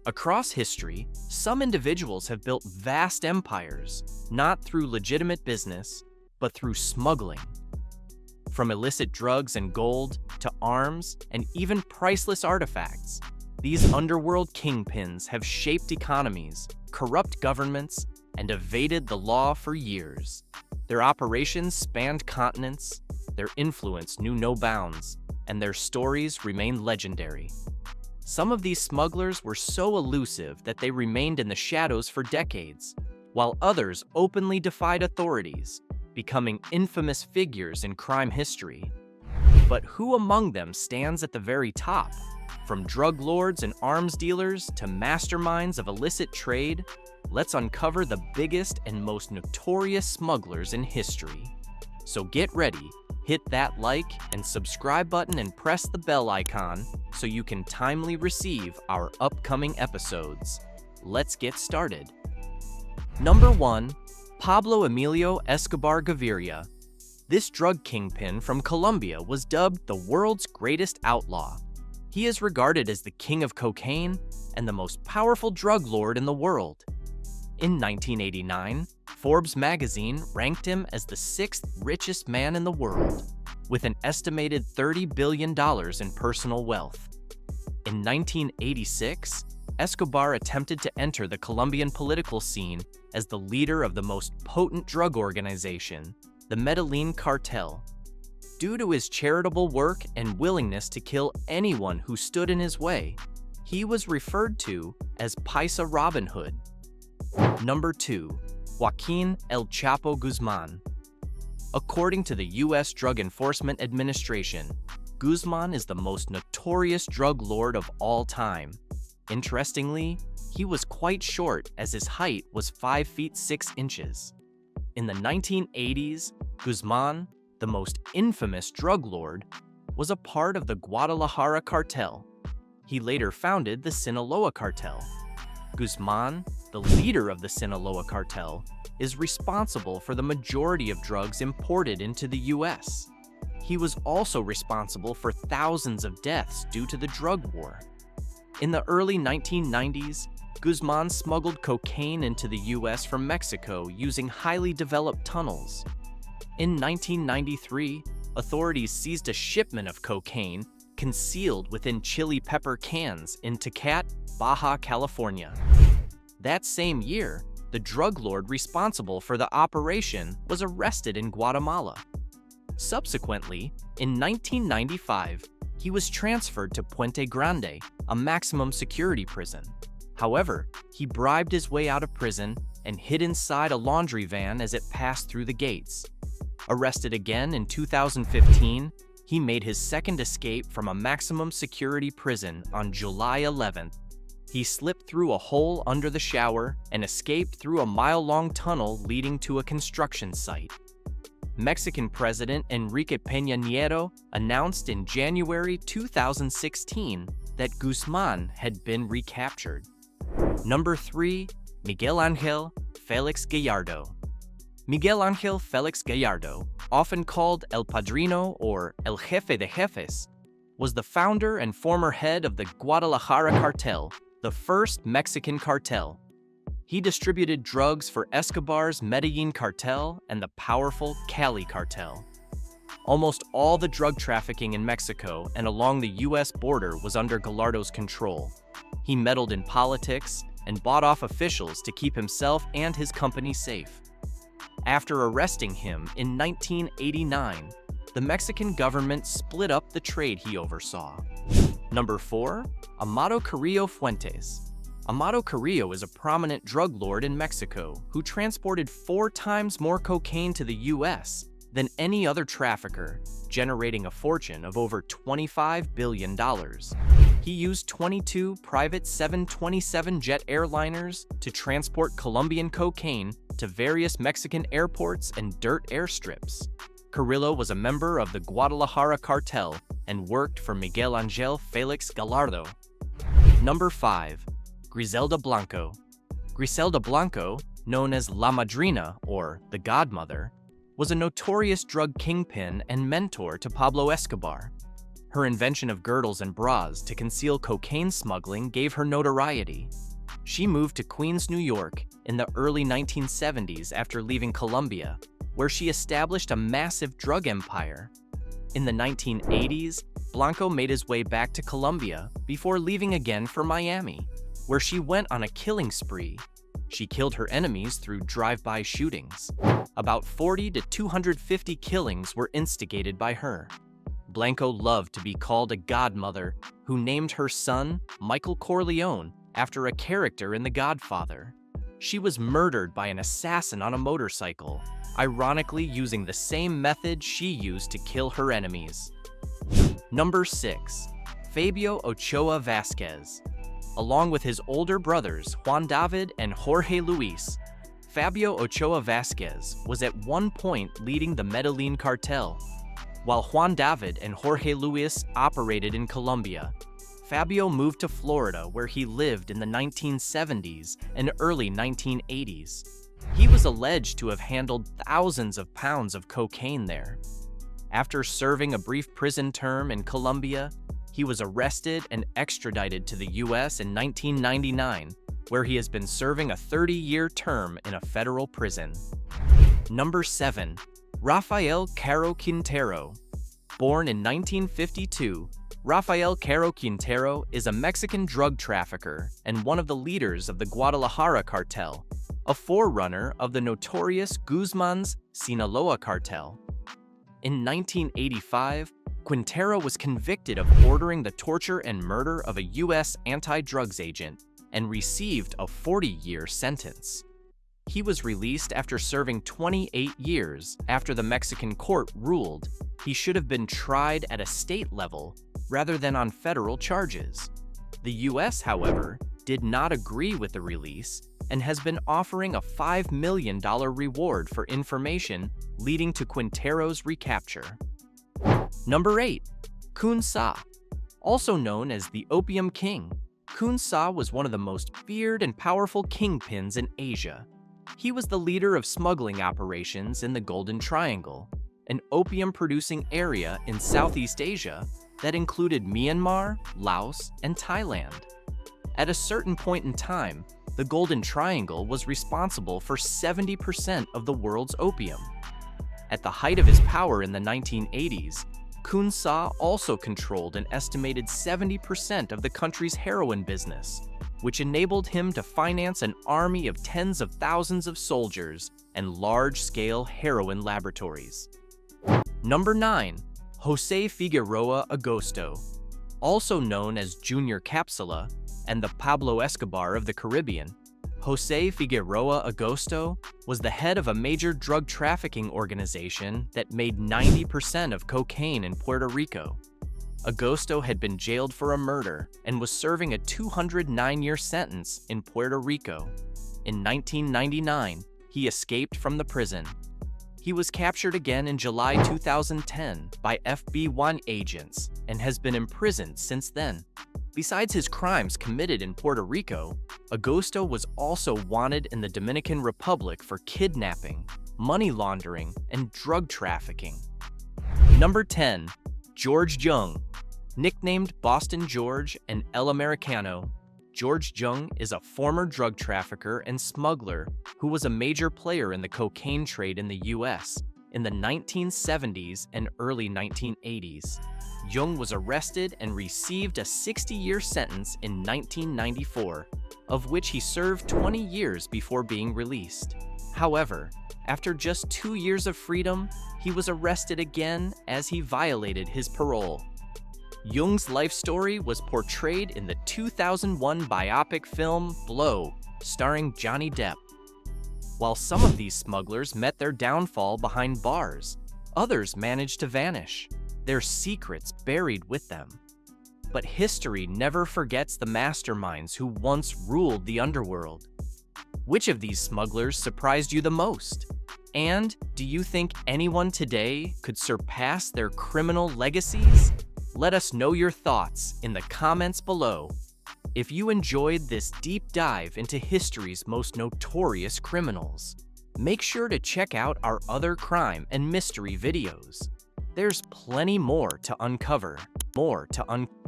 Across history, some individuals have built vast empires, not through legitimate business, but through smuggling. From illicit drugs and gold to arms and even priceless artifacts, these underworld kingpins have shaped economies, corrupt governments, and evaded the law for years. Their operations spanned continents, their influence knew no bounds, and their stories remain legendary. Some of these smugglers were so elusive that they remained in the shadows for decades, while others openly defied authorities, becoming infamous figures in crime history. But who among them stands at the very top? From drug lords and arms dealers to masterminds of illicit trade, let's uncover the biggest and most notorious smugglers in history. So get ready, hit that like and subscribe button and press the bell icon so you can timely receive our upcoming episodes. Let's get started. Number 1. Pablo Emilio Escobar Gaviria. This drug kingpin from Colombia was dubbed the world's greatest outlaw. He is regarded as the king of cocaine and the most powerful drug lord in the world. In 1989, Forbes magazine ranked him as the 6th richest man in the world, with an estimated $30 billion in personal wealth. In 1986, Escobar attempted to enter the Colombian political scene as the leader of the most potent drug organization, the Medellin cartel. Due to his charitable work and willingness to kill anyone who stood in his way, he was referred to as Paisa Robin Hood. Number 2. Joaquin El Chapo Guzman. According to the U.S. Drug Enforcement Administration, Guzman is the most notorious drug lord of all time. Interestingly, he was quite short as his height was 5 feet 6 inches. In the 1980s, Guzman, the most infamous drug lord, was a part of the Guadalajara cartel. He later founded the Sinaloa cartel. Guzman, the leader of the Sinaloa cartel, is responsible for the majority of drugs imported into the U.S. He was also responsible for thousands of deaths due to the drug war. In the early 1990s, Guzman smuggled cocaine into the U.S. from Mexico using highly developed tunnels. In 1993, authorities seized a shipment of cocaine concealed within chili pepper cans in Tecate, Baja California. That same year, the drug lord responsible for the operation was arrested in Guatemala. Subsequently, in 1995, he was transferred to Puente Grande, a maximum security prison. However, he bribed his way out of prison and hid inside a laundry van as it passed through the gates. Arrested again in 2015, he made his second escape from a maximum security prison on July 11th. He slipped through a hole under the shower and escaped through a mile-long tunnel leading to a construction site. Mexican President Enrique Peña Nieto announced in January 2016 that Guzman had been recaptured. Number 3. Miguel Ángel Félix Gallardo. Miguel Ángel Félix Gallardo, often called El Padrino or El Jefe de Jefes, was the founder and former head of the Guadalajara cartel, the first Mexican cartel. He distributed drugs for Escobar's Medellin cartel and the powerful Cali cartel. Almost all the drug trafficking in Mexico and along the U.S. border was under Gallardo's control. He meddled in politics and bought off officials to keep himself and his company safe. After arresting him in 1989, the Mexican government split up the trade he oversaw. Number 4. Amado Carrillo Fuentes. Amado Carrillo is a prominent drug lord in Mexico who transported 4 times more cocaine to the U.S. than any other trafficker, generating a fortune of over $25 billion. He used 22 private 727 jet airliners to transport Colombian cocaine to various Mexican airports and dirt airstrips. Carrillo was a member of the Guadalajara cartel and worked for Miguel Ángel Félix Gallardo. Number 5. Griselda Blanco. Griselda Blanco, known as La Madrina or the Godmother, was a notorious drug kingpin and mentor to Pablo Escobar. Her invention of girdles and bras to conceal cocaine smuggling gave her notoriety. She moved to Queens, New York in the early 1970s after leaving Colombia, where she established a massive drug empire. In the 1980s, Blanco made his way back to Colombia before leaving again for Miami, where she went on a killing spree. She killed her enemies through drive-by shootings. About 40 to 250 killings were instigated by her. Blanco loved to be called a godmother, who named her son Michael Corleone after a character in The Godfather. She was murdered by an assassin on a motorcycle, ironically using the same method she used to kill her enemies. Number 6. Fabio Ochoa Vasquez. Along with his older brothers Juan David and Jorge Luis, Fabio Ochoa Vasquez was at one point leading the Medellin cartel. While Juan David and Jorge Luis operated in Colombia, Fabio moved to Florida, where he lived in the 1970s and early 1980s. He was alleged to have handled thousands of pounds of cocaine there. After serving a brief prison term in Colombia, he was arrested and extradited to the U.S. in 1999, where he has been serving a 30-year term in a federal prison. Number 7. Rafael Caro Quintero. Born in 1952, Rafael Caro Quintero is a Mexican drug trafficker and one of the leaders of the Guadalajara cartel, a forerunner of the notorious Guzman's Sinaloa cartel. In 1985, Quintero was convicted of ordering the torture and murder of a U.S. anti-drugs agent and received a 40-year sentence. He was released after serving 28 years after the Mexican court ruled he should have been tried at a state level rather than on federal charges. The U.S., however, did not agree with the release and has been offering a $5 million reward for information leading to Quintero's recapture. Number 8. Kun Sa. Also known as the Opium King, Kun Sa was one of the most feared and powerful kingpins in Asia. He was the leader of smuggling operations in the Golden Triangle, an opium-producing area in Southeast Asia that included Myanmar, Laos, and Thailand. At a certain point in time, the Golden Triangle was responsible for 70% of the world's opium. At the height of his power in the 1980s, Kun Sa also controlled an estimated 70% of the country's heroin business, which enabled him to finance an army of tens of thousands of soldiers and large-scale heroin laboratories. Number 9. Jose Figueroa Agosto. Also known as Junior Capsula and the Pablo Escobar of the Caribbean, Jose Figueroa Agosto was the head of a major drug trafficking organization that made 90% of cocaine in Puerto Rico. Agosto had been jailed for a murder and was serving a 209-year sentence in Puerto Rico. In 1999, he escaped from the prison. He was captured again in July 2010 by FBI agents and has been imprisoned since then. Besides his crimes committed in Puerto Rico, Agosto was also wanted in the Dominican Republic for kidnapping, money laundering, and drug trafficking. Number 10. George Jung. Nicknamed Boston George and El Americano, George Jung is a former drug trafficker and smuggler who was a major player in the cocaine trade in the U.S. in the 1970s and early 1980s. Jung was arrested and received a 60-year sentence in 1994, of which he served 20 years before being released. However, after just 2 years of freedom, he was arrested again as he violated his parole. Jung's life story was portrayed in the 2001 biopic film Blow, starring Johnny Depp. While some of these smugglers met their downfall behind bars, others managed to vanish, their secrets buried with them. But history never forgets the masterminds who once ruled the underworld. Which of these smugglers surprised you the most? And do you think anyone today could surpass their criminal legacies? Let us know your thoughts in the comments below. If you enjoyed this deep dive into history's most notorious criminals, make sure to check out our other crime and mystery videos. There's plenty more to uncover. more to uncover